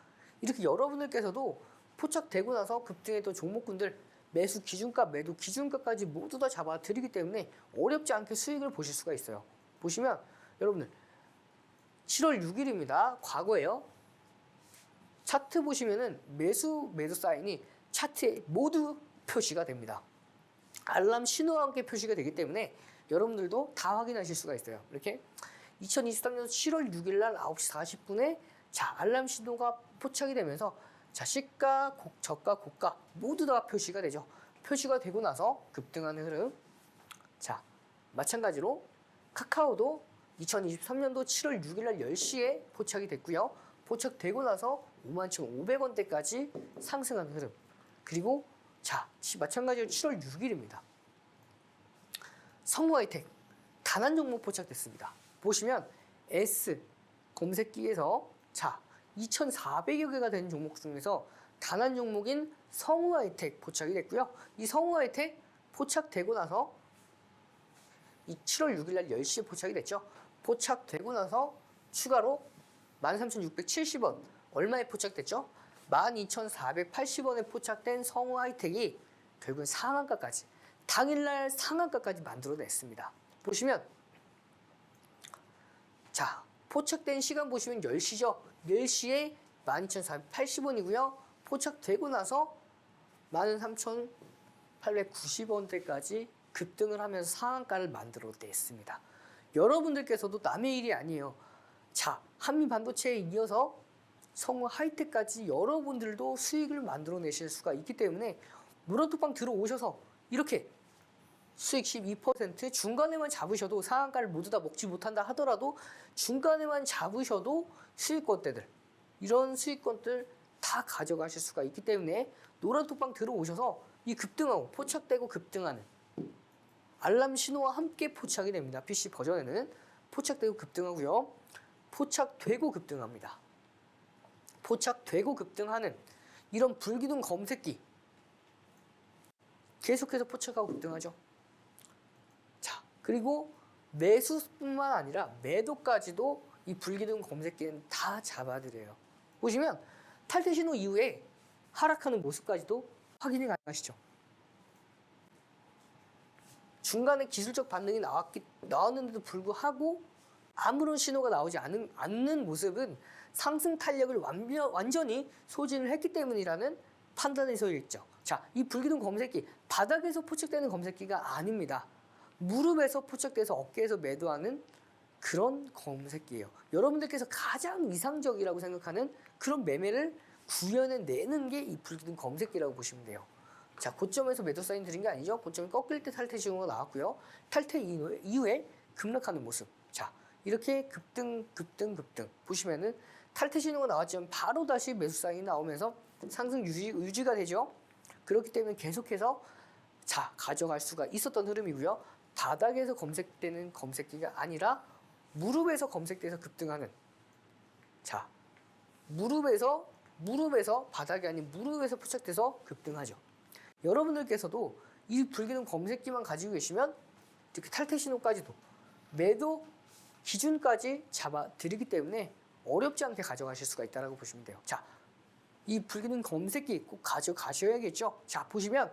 이렇게 여러분들께서도 포착되고 나서 급등했던 종목군들 매수 기준가, 매도 기준가까지 모두 다 잡아드리기 때문에 어렵지 않게 수익을 보실 수가 있어요. 보시면 여러분들 7월 6일입니다. 과거에요. 차트 보시면은 매도 사인이 차트에 모두 표시가 됩니다. 알람 신호와 함께 표시가 되기 때문에 여러분들도 다 확인하실 수가 있어요. 이렇게 2023년 7월 6일 날 9시 40분에 자, 알람 신호가 포착이 되면서 자, 시가, 저가, 고가 모두 다 표시가 되죠. 표시가 되고 나서 급등하는 흐름. 자, 마찬가지로 카카오도 2023년도 7월 6일 날 10시에 포착이 됐고요. 포착되고 나서 51,500원대까지 상승하는 흐름. 그리고 자, 마찬가지로 7월 6일입니다. 성우하이텍 단한 종목 포착됐습니다. 보시면 S 검색기에서 자, 2,400여 개가 되는 종목 중에서 단한 종목인 성우하이텍 포착이 됐고요. 이 성우하이텍 포착되고 나서 이 7월 6일 날 10시에 포착이 됐죠. 포착되고 나서 추가로 13,670원 얼마에 포착됐죠? 12,480원에 포착된 성우하이텍이 결국은 상한가까지 당일날 상한가까지 만들어냈습니다. 보시면 자, 포착된 시간 보시면 10시죠. 10시에 12,480원이고요. 포착되고 나서 13,890원대까지 급등을 하면서 상한가를 만들어냈습니다. 여러분들께서도 남의 일이 아니에요. 자, 한미반도체에 이어서 성우하이텍까지 여러분들도 수익을 만들어내실 수가 있기 때문에 노란톡방 들어오셔서 이렇게 수익 12% 중간에만 잡으셔도 상한가를 모두 다 먹지 못한다 하더라도 중간에만 잡으셔도 수익권대들 이런 수익권들 다 가져가실 수가 있기 때문에 노란톡방 들어오셔서 이 급등하고 포착되고 급등하는 알람 신호와 함께 포착이 됩니다. PC 버전에는 포착되고 급등하고요. 포착되고 급등합니다. 포착되고 급등하는 이런 불기둥 검색기 계속해서 포착하고 급등하죠. 자, 그리고 매수뿐만 아니라 매도까지도 이 불기둥 검색기는 다 잡아드려요. 보시면 탈퇴 신호 이후에 하락하는 모습까지도 확인이 가능하시죠. 중간에 기술적 반등이 나왔는데도 불구하고 아무런 신호가 나오지 않는 모습은 상승 탄력을 완전히 소진을 했기 때문이라는 판단에서 있죠. 자, 이 불기둥 검색기 바닥에서 포착되는 검색기가 아닙니다. 무릎에서 포착돼서 어깨에서 매도하는 그런 검색기예요. 여러분들께서 가장 이상적이라고 생각하는 그런 매매를 구현해내는 게 이 불기둥 검색기라고 보시면 돼요. 자, 고점에서 매도 사인 드린 게 아니죠. 고점이 꺾일 때 탈퇴 신호가 나왔고요. 탈퇴 이후에 급락하는 모습. 자, 이렇게 급등 보시면은 탈퇴 신호가 나왔지만 바로 다시 매수 사인이 나오면서 상승 유지가 되죠. 그렇기 때문에 계속해서 자, 가져갈 수가 있었던 흐름이고요. 바닥에서 검색되는 검색기가 아니라 무릎에서 검색돼서 급등하는 자, 무릎에서 바닥이 아닌 무릎에서 포착돼서 급등하죠. 여러분들께서도 이 불기둥 검색기만 가지고 계시면 이렇게 탈퇴 신호까지도 매도 기준까지 잡아드리기 때문에 어렵지 않게 가져가실 수가 있다고 보시면 돼요. 자, 이 불기둥 검색기 꼭 가져가셔야겠죠. 자, 보시면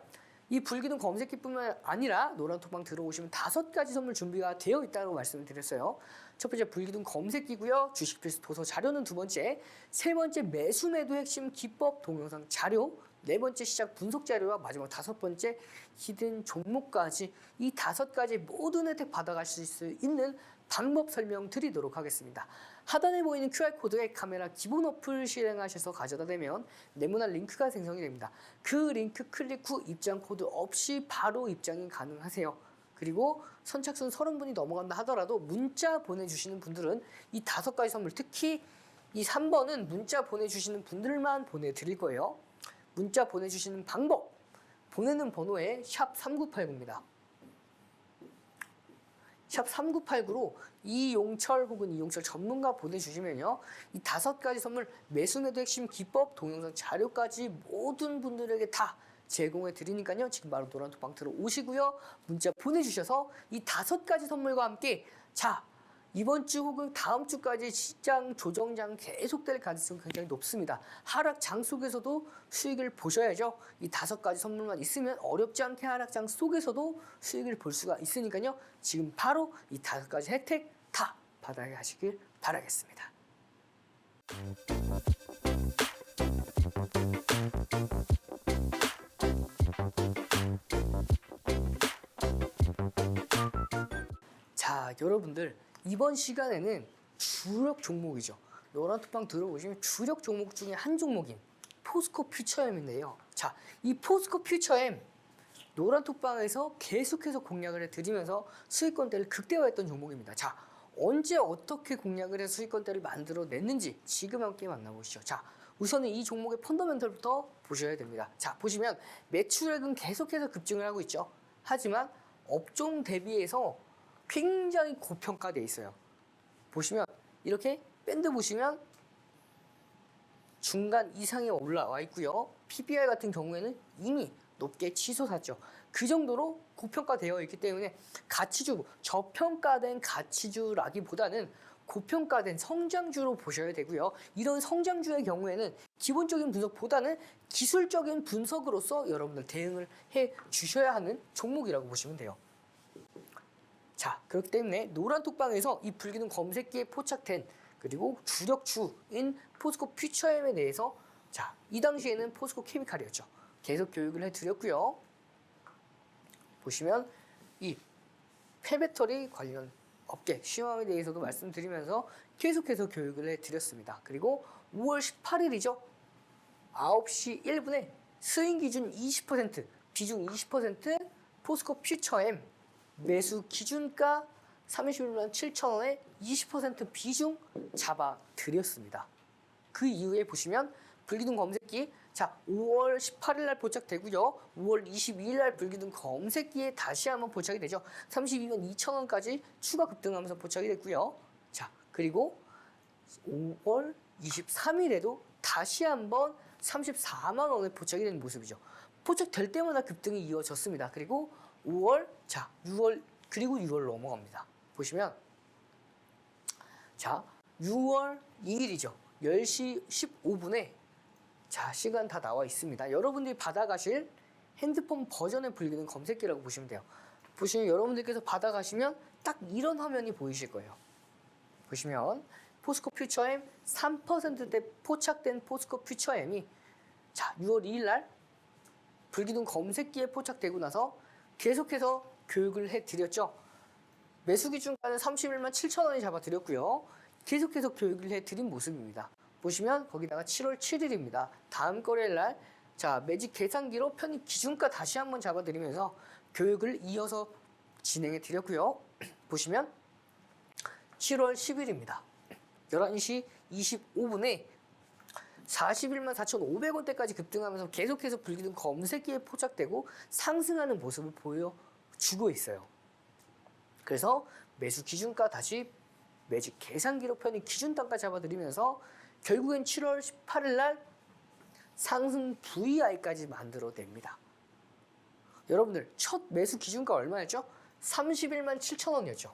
이 불기둥 검색기뿐만 아니라 노란톡방 들어오시면 5가지 선물 준비가 되어 있다고 말씀을 드렸어요. 첫 번째 불기둥 검색기고요. 주식 필수 도서 자료는 2번째, 세 번째 매수 매도 핵심 기법 동영상 자료, 네 번째 시작 분석 자료와 마지막 5번째 히든 종목까지 이 5가지 모든 혜택 받아가실 수 있는 방법 설명드리도록 하겠습니다. 하단에 보이는 QR코드에 카메라 기본 어플 실행하셔서 가져다 대면 네모난 링크가 생성이 됩니다. 그 링크 클릭 후 입장 코드 없이 바로 입장이 가능하세요. 그리고 선착순 30분이 넘어간다 하더라도 문자 보내주시는 분들은 이 5가지 선물, 특히 이 3번은 문자 보내주시는 분들만 보내드릴 거예요. 문자 보내주시는 방법, 보내는 번호에 샵 3989입니다. 샵 3989로 이용철 혹은 이용철 전문가 보내주시면요. 이 5가지 선물 매수 매도 핵심 기법 동영상 자료까지 모든 분들에게 다 제공해 드리니까요. 지금 바로 노란톡방 들어오시고요. 문자 보내주셔서 이 5가지 선물과 함께 자, 이번 주 혹은 다음 주까지 시장 조정장 계속될 가능성이 굉장히 높습니다. 하락장 속에서도 수익을 보셔야죠. 이 5가지 선물만 있으면 어렵지 않게 하락장 속에서도 수익을 볼 수가 있으니까요. 지금 바로 이 5가지 혜택 다 받아가시길 바라겠습니다. 자, 여러분들 이번 시간에는 주력 종목이죠. 노란톡방 들어보시면 주력 종목 중에 한 종목인 포스코 퓨처엠인데요. 자, 이 포스코 퓨처엠 노란톡방에서 계속해서 공략을 해드리면서 수익권대를 극대화했던 종목입니다. 자, 언제 어떻게 공략을 해서 수익권대를 만들어냈는지 지금 함께 만나보시죠. 자, 우선은 이 종목의 펀더멘털부터 보셔야 됩니다. 자, 보시면 매출액은 계속해서 급증을 하고 있죠. 하지만 업종 대비해서 굉장히 고평가되어 있어요. 보시면 이렇게 밴드 보시면 중간 이상에 올라와 있고요. PBR 같은 경우에는 이미 높게 치솟았죠. 그 정도로 고평가되어 있기 때문에 가치주, 저평가된 가치주라기보다는 고평가된 성장주로 보셔야 되고요. 이런 성장주의 경우에는 기본적인 분석보다는 기술적인 분석으로서 여러분들 대응을 해 주셔야 하는 종목이라고 보시면 돼요. 자, 그렇기 때문에 노란톡방에서 이 불기둥 검색기에 포착된 그리고 주력주인 포스코 퓨처엠에 대해서 자, 이 당시에는 포스코 케미칼이었죠. 계속 교육을 해드렸고요. 보시면 이 폐배터리 관련 업계 시황에 대해서도 말씀드리면서 계속해서 교육을 해드렸습니다. 그리고 5월 18일이죠. 9시 1분에 스윙 기준 20%, 비중 20% 포스코 퓨처엠 매수 기준가 31만 7천원에 20% 비중 잡아드렸습니다. 그 이후에 보시면 불기둥 검색기 자 5월 18일 날 포착되고요. 5월 22일 날 불기둥 검색기에 다시 한번 포착이 되죠. 32만 2천원까지 추가 급등하면서 포착이 됐고요. 자, 그리고 5월 23일에도 다시 한번 34만 원에 포착이 된 모습이죠. 포착될 때마다 급등이 이어졌습니다. 그리고 5월, 자, 6월, 그리고 6월 넘어갑니다. 보시면, 자, 6월 2일이죠. 10시 15분에, 자, 시간 다 나와 있습니다. 여러분들이 받아가실 핸드폰 버전의 불기둥 검색기라고 보시면 돼요. 보시면 여러분들께서 받아가시면 딱 이런 화면이 보이실 거예요. 보시면, 포스코 퓨처엠 3%대 포착된 포스코 퓨처엠이, 자, 6월 2일 날 불기둥 검색기에 포착되고 나서 계속해서 교육을 해드렸죠. 매수 기준가는 31만 7천원이 잡아드렸고요. 계속해서 교육을 해드린 모습입니다. 보시면 거기다가 7월 7일입니다. 다음 거래일 날 자, 매직 계산기로 편입 기준가 다시 한번 잡아드리면서 교육을 이어서 진행해 드렸고요. 보시면 7월 10일입니다. 11시 25분에 41만 4,500원대까지 급등하면서 계속해서 불기둥 검색기에 포착되고 상승하는 모습을 보여주고 있어요. 그래서 매수 기준가 다시 매직 계산기로 편입 기준단가 잡아드리면서 결국엔 7월 18일 날 상승 VI까지 만들어냅니다. 여러분들 첫 매수 기준가 얼마였죠? 31만 7천원이었죠.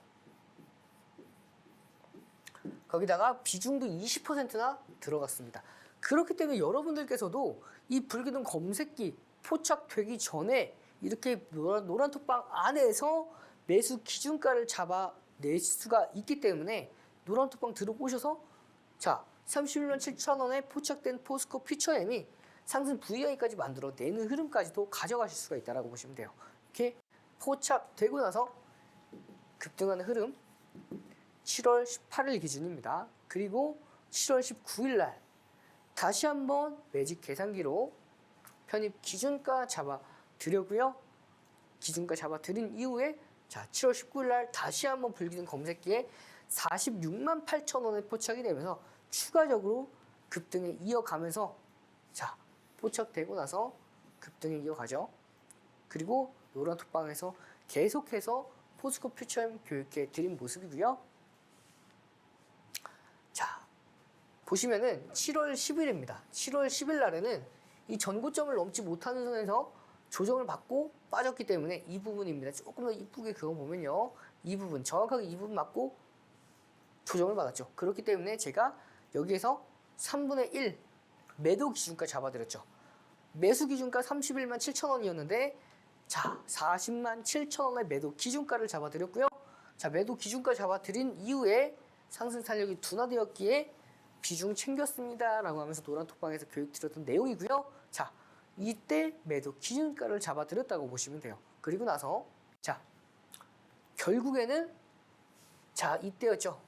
거기다가 비중도 20%나 들어갔습니다. 그렇기 때문에 여러분들께서도 이 불기둥 검색기 포착되기 전에 이렇게 노란톡방 안에서 매수 기준가를 잡아낼 수가 있기 때문에 노란톡방 들어보셔서 자 31만 7천원에 포착된 포스코 퓨처엠이 상승 VI까지 만들어내는 흐름까지도 가져가실 수가 있다고 보시면 돼요. 이렇게 포착되고 나서 급등하는 흐름 7월 18일 기준입니다. 그리고 7월 19일 날 다시 한번 매직 계산기로 편입 기준가 잡아드렸고요. 기준가 잡아드린 이후에 자 7월 19일 날 다시 한번 불기둥 검색기에 46만 8천원에 포착이 되면서 추가적으로 급등에 이어가면서 자 포착되고 나서 급등에 이어가죠. 그리고 노란톡방에서 계속해서 포스코 퓨처엠 교육해 드린 모습이고요. 자 보시면은 7월 10일입니다. 7월 10일 날에는 이 전고점을 넘지 못하는 선에서 조정을 받고 빠졌기 때문에 이 부분입니다. 조금 더 이쁘게 그어보면요. 이 부분, 정확하게 이 부분 맞고 조정을 받았죠. 그렇기 때문에 제가 여기에서 3분의 1 매도 기준가 잡아드렸죠. 매수 기준가 31만 7천원이었는데 자 40만 7천원의 매도 기준가를 잡아드렸고요. 자 매도 기준가 잡아드린 이후에 상승 탄력이 둔화되었기에 비중 챙겼습니다 라고 하면서 노란톡방에서 교육 드렸던 내용이고요. 자, 이때 매도 기준가를 잡아드렸다고 보시면 돼요. 그리고 나서 자, 결국에는 자, 이때였죠.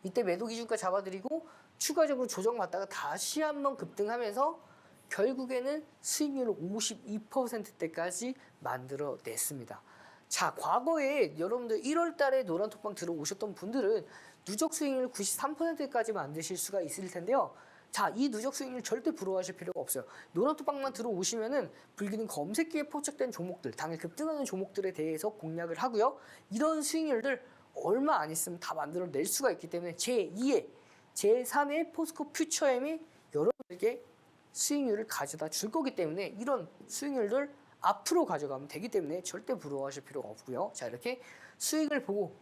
이때 매도 기준가 잡아드리고 추가적으로 조정받다가 다시 한번 급등하면서 결국에는 수익률을 52%대까지 만들어냈습니다. 자, 과거에 여러분들 1월 달에 노란톡방 들어오셨던 분들은 누적 수익률 93%까지 만드실 수가 있을 텐데요. 자, 이 누적 수익률 절대 부러워하실 필요가 없어요. 노란톡방만 들어오시면은 불기능 검색기에 포착된 종목들, 당일 급등하는 종목들에 대해서 공략을 하고요. 이런 수익률들 얼마 안 있으면 다 만들어낼 수가 있기 때문에 제2의, 제3의 포스코 퓨처엠이 여러분들에게 수익률을 가져다 줄 거기 때문에 이런 수익률들 앞으로 가져가면 되기 때문에 절대 부러워하실 필요가 없고요. 자, 이렇게 수익을 보고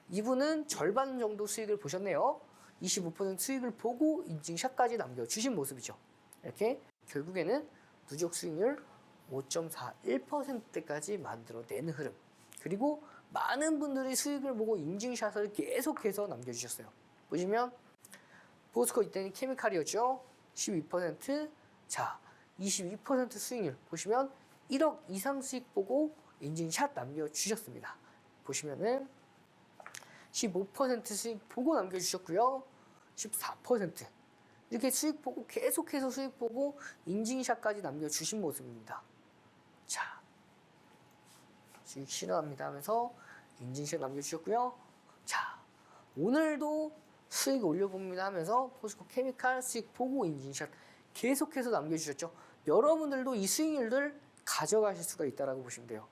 이분은 절반 정도 수익을 보셨네요. 25% 수익을 보고 인증샷까지 남겨주신 모습이죠. 이렇게 결국에는 누적 수익률 5.41%까지 만들어내는 흐름. 그리고 많은 분들이 수익을 보고 인증샷을 계속해서 남겨주셨어요. 보시면 포스코 이때는 케미칼이었죠. 12%. 자, 22% 수익률 보시면 1억 이상 수익 보고 인증샷 남겨주셨습니다. 보시면은 15% 수익 보고 남겨주셨고요. 14% 이렇게 수익 보고 계속해서 수익 보고 인증샷까지 남겨주신 모습입니다. 자, 수익 싫어합니다 하면서 인증샷 남겨주셨고요. 자, 오늘도 수익 올려봅니다 하면서 포스코 케미칼 수익 보고 인증샷 계속해서 남겨주셨죠. 여러분들도 이 수익률들 가져가실 수가 있다고 보시면 돼요.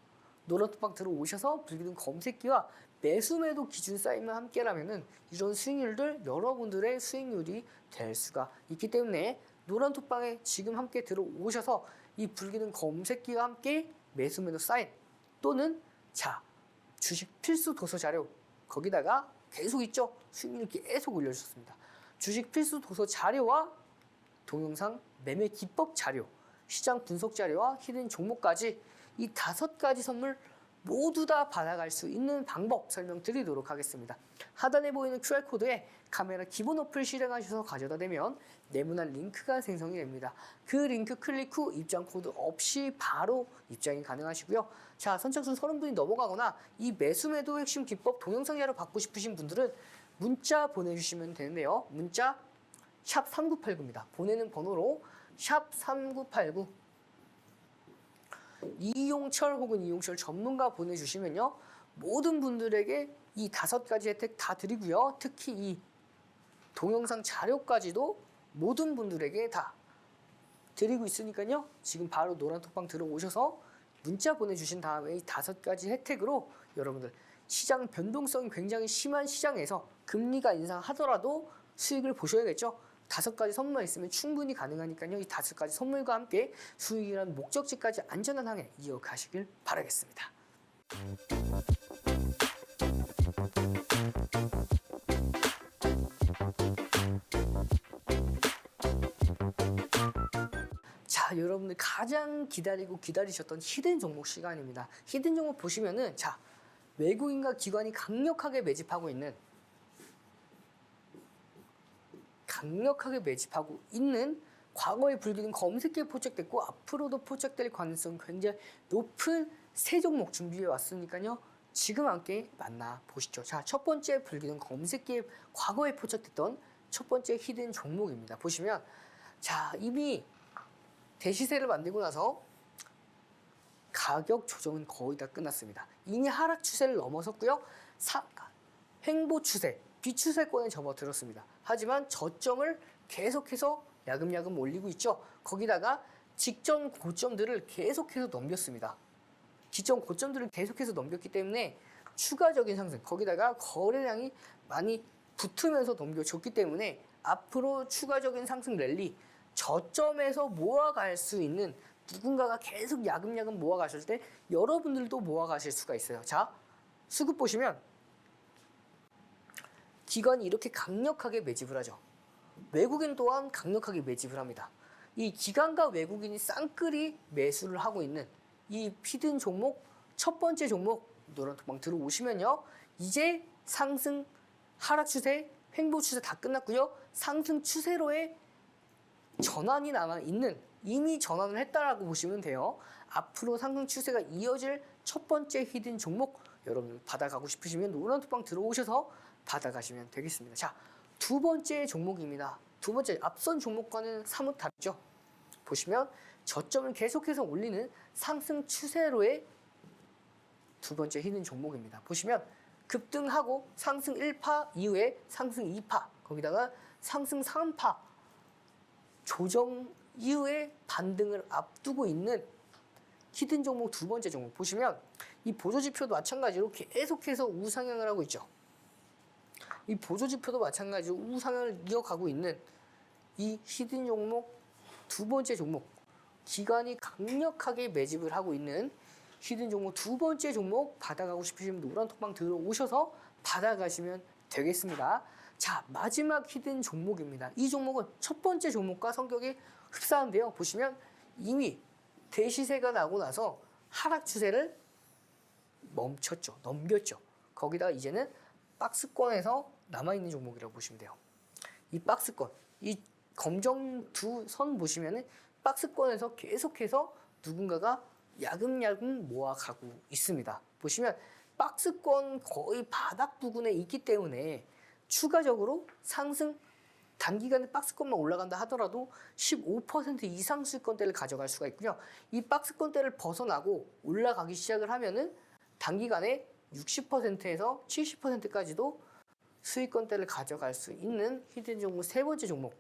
노란톡방 들어오셔서 불기둥 검색기와 매수매도 기준 쌓이면 함께라면은 이런 수익률들 여러분들의 수익률이 될 수가 있기 때문에 노란톡방에 지금 함께 들어오셔서 이 불기둥 검색기와 함께 매수매도 쌓인 또는 자, 주식 필수 도서 자료 거기다가 계속 있죠. 수익률 계속 올려주셨습니다. 주식 필수 도서 자료와 동영상 매매 기법 자료, 시장 분석 자료와 히든 종목까지 이 5가지 선물 모두 다 받아갈 수 있는 방법 설명드리도록 하겠습니다. 하단에 보이는 QR코드에 카메라 기본 어플 실행하셔서 가져다 대면 네모난 링크가 생성이 됩니다. 그 링크 클릭 후 입장 코드 없이 바로 입장이 가능하시고요. 자, 선착순 30분이 넘어가거나 이 매수매도 핵심 기법 동영상 자료 받고 싶으신 분들은 문자 보내주시면 되는데요. 문자 샵 3989입니다. 보내는 번호로 샵 3989 이용철 혹은 이용철 전문가 보내주시면요. 모든 분들에게 이 5가지 혜택 다 드리고요. 특히 이 동영상 자료까지도 모든 분들에게 다 드리고 있으니까요. 지금 바로 노란톡방 들어오셔서 문자 보내주신 다음에 이 5가지 혜택으로 여러분들 시장 변동성이 굉장히 심한 시장에서 금리가 인상하더라도 수익을 보셔야겠죠. 5가지 선물만 있으면 충분히 가능하니까요. 이 5가지 선물과 함께 수익이라는 목적지까지 안전한 항해 이어가시길 바라겠습니다. 자, 여러분들 가장 기다리셨던 히든 종목 시간입니다. 히든 종목 보시면은 자, 외국인과 기관이 강력하게 매집하고 있는 과거에 불기둥 검색기에 포착됐고 앞으로도 포착될 가능성이 굉장히 높은 세 종목 준비해 왔으니까요. 지금 함께 만나보시죠. 자, 첫 번째 불기둥 검색기에 과거에 포착됐던 첫 번째 히든 종목입니다. 보시면 자, 이미 대시세를 만들고 나서 가격 조정은 거의 다 끝났습니다. 이미 하락 추세를 넘어섰고요. 횡보 추세, 비추세권에 접어들었습니다. 하지만 저점을 계속해서 야금야금 올리고 있죠. 거기다가 직전 고점들을 계속해서 넘겼습니다. 직전 고점들을 계속해서 넘겼기 때문에 추가적인 상승, 거기다가 거래량이 많이 붙으면서 넘겨줬기 때문에 앞으로 추가적인 상승 랠리, 저점에서 모아갈 수 있는 누군가가 계속 야금야금 모아가실 때 여러분들도 모아가실 수가 있어요. 자, 수급 보시면 기관이 이렇게 강력하게 매집을 하죠. 외국인 또한 강력하게 매집을 합니다. 이 기관과 외국인이 쌍끌이 매수를 하고 있는 이 히든 종목 첫 번째 종목 노란톡방 들어오시면요. 이제 상승 하락 추세, 횡보 추세 다 끝났고요. 상승 추세로의 전환이 남아 있는, 이미 전환을 했다라고 보시면 돼요. 앞으로 상승 추세가 이어질 첫 번째 히든 종목, 여러분 받아가고 싶으시면 노란 톡방 들어오셔서 받아가시면 되겠습니다. 자, 두 번째 종목입니다. 두 번째, 앞선 종목과는 사뭇 다르죠. 보시면 저점을 계속해서 올리는 상승 추세로의 두 번째 히든 종목입니다. 보시면 급등하고 상승 1파 이후에 상승 2파, 거기다가 상승 3파, 조정 이후에 반등을 앞두고 있는 히든 종목 두 번째 종목. 보시면 이 보조지표도 마찬가지로 계속해서 우상향을 하고 있죠. 이 보조지표도 마찬가지로 우상향을 이어가고 있는 이 히든 종목 두 번째 종목, 기관이 강력하게 매집을 하고 있는 히든 종목 두 번째 종목 받아가고 싶으시면 노란 톡방 들어오셔서 받아가시면 되겠습니다. 자, 마지막 히든 종목입니다. 이 종목은 첫 번째 종목과 성격이 흡사한데요. 보시면 이미 대시세가 나고 나서 하락 추세를 멈췄죠. 넘겼죠. 거기다가 이제는 박스권에서 남아있는 종목이라고 보시면 돼요. 이 박스권, 이 검정 두 선 보시면은 박스권에서 계속해서 누군가가 야금야금 모아가고 있습니다. 보시면 박스권 거의 바닥 부근에 있기 때문에 추가적으로 상승, 단기간에 박스권만 올라간다 하더라도 15% 이상 수익권대를 가져갈 수가 있고요. 이 박스권대를 벗어나고 올라가기 시작을 하면은 단기간에 60%에서 70%까지도 수익권대를 가져갈 수 있는 히든 종목 세 번째 종목.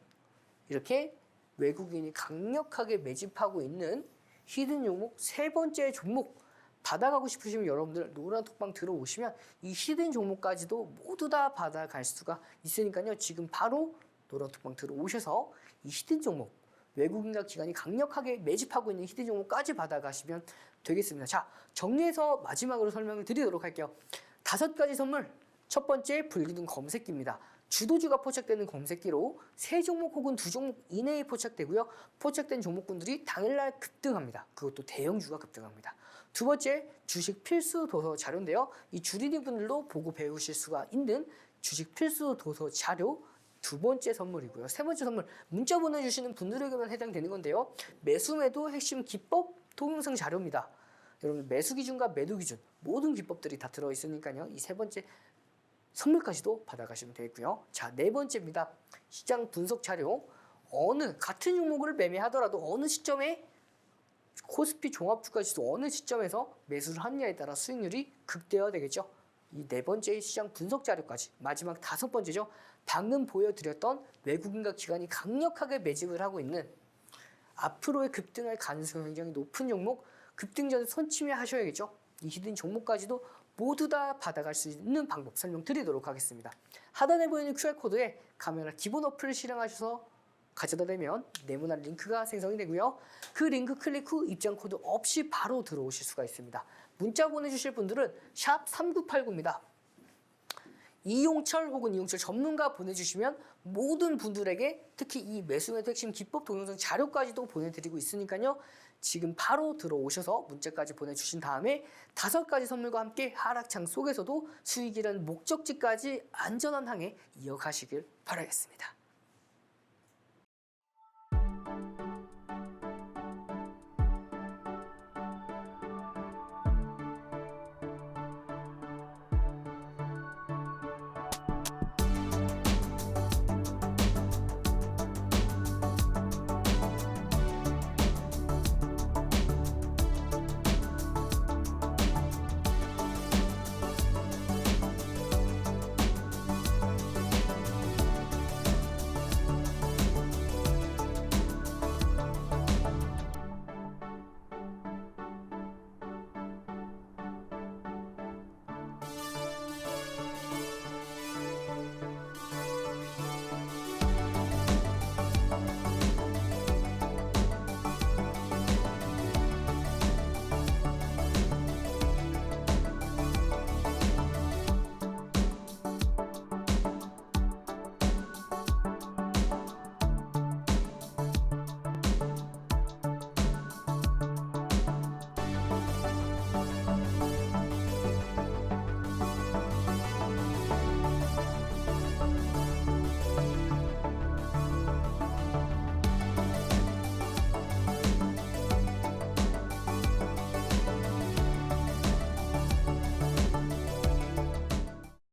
이렇게 외국인이 강력하게 매집하고 있는 히든 종목 세 번째 종목 받아가고 싶으시면 여러분들 노란 톡방 들어오시면 이 히든 종목까지도 모두 다 받아갈 수가 있으니까요. 지금 바로 노란 톡방 들어오셔서 이 히든 종목, 외국인과 기관이 강력하게 매집하고 있는 히든 종목까지 받아가시면 되겠습니다. 자, 정리해서 마지막으로 설명을 드리도록 할게요. 5가지 선물. 첫 번째, 불기둥 검색기입니다. 주도주가 포착되는 검색기로 3종목 혹은 2종목 이내에 포착되고요. 포착된 종목군들이 당일날 급등합니다. 그것도 대형주가 급등합니다. 두 번째, 주식 필수 도서 자료인데요. 이 주리딩분들도 보고 배우실 수가 있는 주식 필수 도서 자료 두 번째 선물이고요. 세 번째 선물, 문자 보내주시는 분들에게만 해당되는 건데요. 매수매도 핵심 기법 동영상 자료입니다. 여러분 매수 기준과 매도 기준 모든 기법들이 다 들어있으니까요. 이 세 번째 선물까지도 받아가시면 되겠고요. 자, 네 번째입니다. 시장 분석 자료. 같은 종목을 매매하더라도 어느 시점에 코스피 종합주가지수 어느 시점에서 매수를 하느냐에 따라 수익률이 극대화되겠죠. 이 네 번째 시장 분석 자료까지. 마지막 5번째죠. 방금 보여드렸던 외국인과 기관이 강력하게 매집을 하고 있는 앞으로의 급등할 가능성이 굉장히 높은 종목, 급등 전에 선침해 하셔야겠죠. 이 히든 종목까지도 모두 다 받아갈 수 있는 방법 설명드리도록 하겠습니다. 하단에 보이는 QR코드에 카메라 기본 어플을 실행하셔서 가져다 대면 네모난 링크가 생성이 되고요. 그 링크 클릭 후 입장 코드 없이 바로 들어오실 수가 있습니다. 문자 보내주실 분들은 샵 3989입니다. 이용철 혹은 이용철 전문가 보내주시면 모든 분들에게 특히 이 매수매도 핵심 기법 동영상 자료까지도 보내드리고 있으니까요. 지금 바로 들어오셔서 문자까지 보내주신 다음에 5가지 선물과 함께 하락장 속에서도 수익이라는 목적지까지 안전한 항해 이어가시길 바라겠습니다.